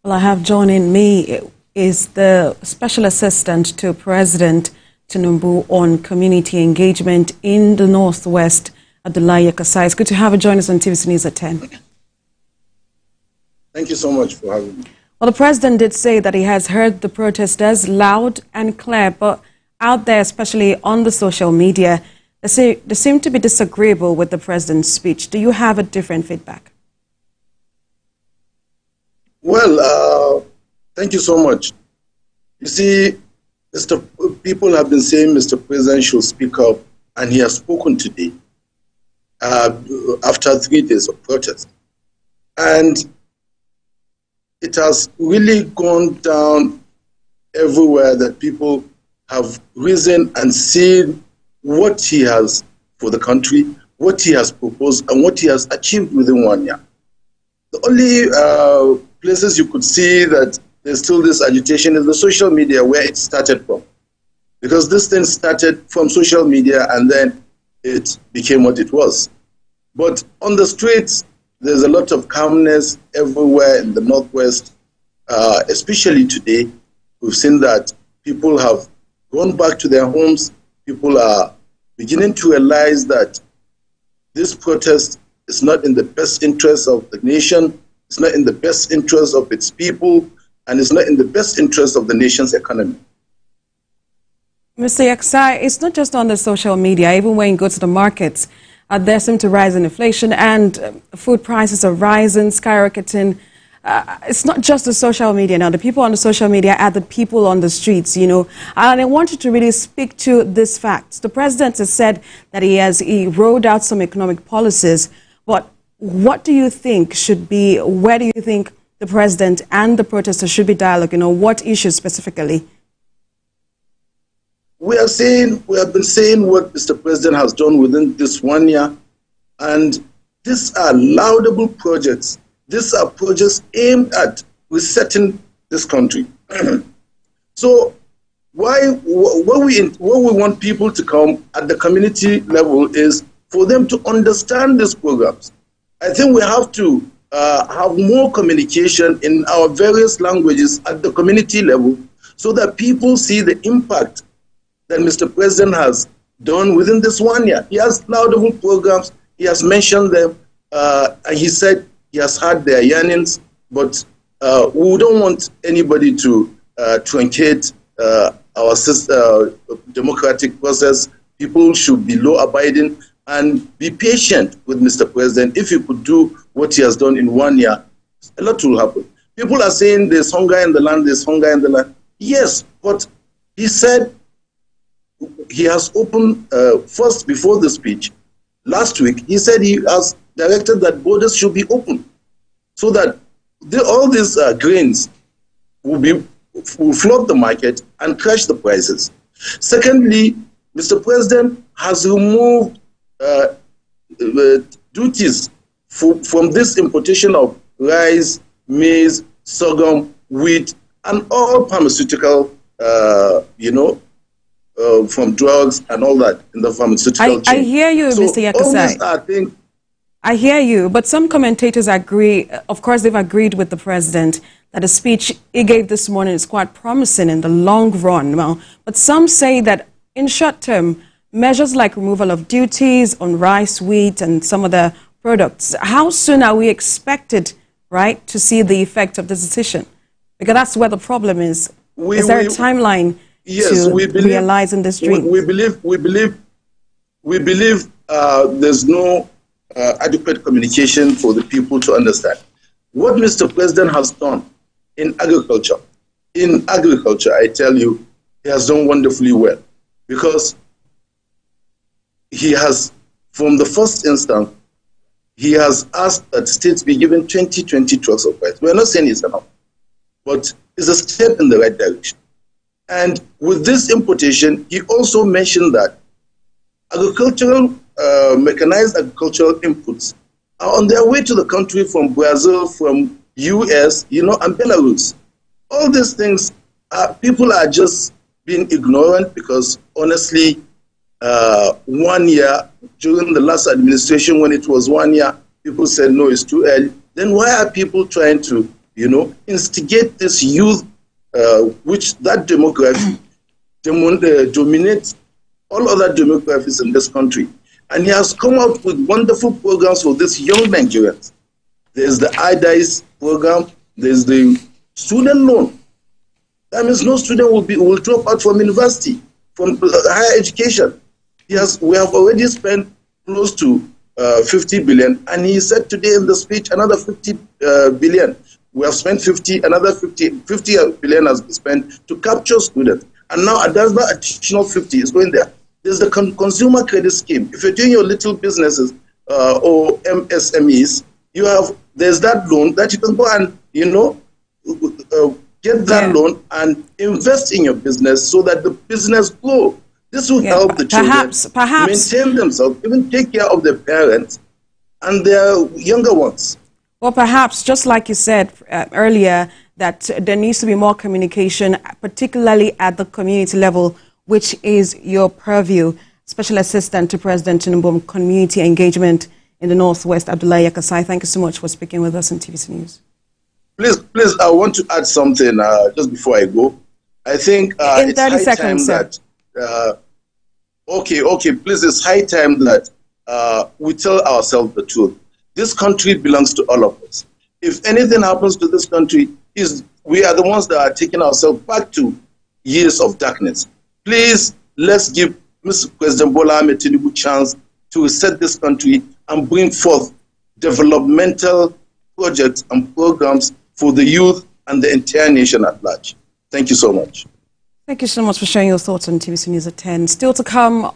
Well, I have joining me is the Special Assistant to President Tinubu on Community Engagement in the Northwest, Abdullahi Yakasai. It's good to have you join us on TVC News at 10. Thank you so much for having me. Well, the President did say that he has heard the protesters loud and clear, but out there, especially on the social media, they seem to be disagreeable with the President's speech. Do you have a different feedback? Well, thank you so much. You see, people have been saying Mr. President should speak up, and he has spoken today after 3 days of protest. And it has really gone down everywhere that people have risen and seen what he has for the country, what he has proposed, and what he has achieved within 1 year. The only places you could see that there's still this agitation is the social media where it started from. Because this thing started from social media and then it became what it was. But on the streets, there's a lot of calmness everywhere in the Northwest, especially today. We've seen that people have gone back to their homes. People are beginning to realize that this protest is not in the best interest of the nation, it's not in the best interest of its people, and it's not in the best interest of the nation's economy. Mr. Yakasai, it's not just on the social media. Even when you go to the markets, there seems to rise in inflation and food prices are rising, skyrocketing. It's not just the social media now. The people on the social media are the people on the streets, you know. And I want you to really speak to this fact. The President has said that he rolled out some economic policies, but what do you think should be, where do you think the President and the protesters should be dialoguing on what issues specifically? We have been saying what Mr. President has done within this 1 year, and these are laudable projects. These are projects aimed at resetting this country. So what we want people to come at the community level is for them to understand these programs. I think we have to have more communication in our various languages at the community level so that people see the impact that Mr. President has done within this 1 year. He has laudable programs, he has mentioned them, and he said he has had their yearnings, but we don't want anybody to truncate our democratic process. People should be law-abiding and be patient with Mr. President. If he could do what he has done in 1 year, a lot will happen. People are saying there's hunger in the land, there's hunger in the land. Yes, but he said he has opened, first before the speech, last week, he said he has directed that borders should be open so that all these grains will flood the market and crash the prices. Secondly, Mr. President has removed duties from this importation of rice, maize, sorghum, wheat, and all pharmaceutical, from drugs and all that in the pharmaceutical chain. I hear you, so Mr. Yakasai. I hear you, but some commentators agree, of course they've agreed with the President, that the speech he gave this morning is quite promising in the long run. Well, but some say that in short term, measures like removal of duties on rice, wheat, and some of the products, how soon are we expected, right, to see the effect of this decision? Because that's where the problem is. Is there a timeline to realizing this dream? We believe there's no adequate communication for the people to understand. What Mr. President has done in agriculture, I tell you, he has done wonderfully well, because he has, from the first instance, he has asked that states be given 2020 trucks of rice. We're not saying it's enough, but it's a step in the right direction. And with this importation, he also mentioned that mechanized agricultural inputs are on their way to the country from Brazil, from US, and Belarus. All these things, people are just being ignorant because, honestly, 1 year, during the last administration, when it was 1 year, people said, no, it's too early. Then why are people trying to instigate this youth, which that demography dominates all other demographies in this country. And he has come out with wonderful programs for these young Nigerians. There's the IDICE program, there's the student loan. That means no student will drop out from university, from higher education. We have already spent close to 50 billion, and he said today in the speech another 50 billion. We have spent 50, another 50 billion has been spent to capture students. And now another additional 50 is going there. There's the consumer credit scheme. If you're doing your little businesses or MSMEs, there's that loan that you can go and, get that loan and invest in your business so that the business grow. This will help the children maintain themselves, even take care of their parents and their younger ones. Well, perhaps, just like you said earlier, that there needs to be more communication, particularly at the community level, which is your purview. Special Assistant to President Tinubu on Community Engagement in the Northwest, Abdullahi Yakasai, thank you so much for speaking with us on TVC News. Please, I want to add something just before I go. I think in 30 seconds, sir. Please, it's high time that we tell ourselves the truth. This country belongs to all of us. If anything happens to this country, we are the ones that are taking ourselves back to years of darkness. Please, let's give Mr. President Bola Ahmed Tinubu a chance to reset this country and bring forth developmental projects and programs for the youth and the entire nation at large. Thank you so much. Thank you so much for sharing your thoughts on TVC News at 10. Still to come.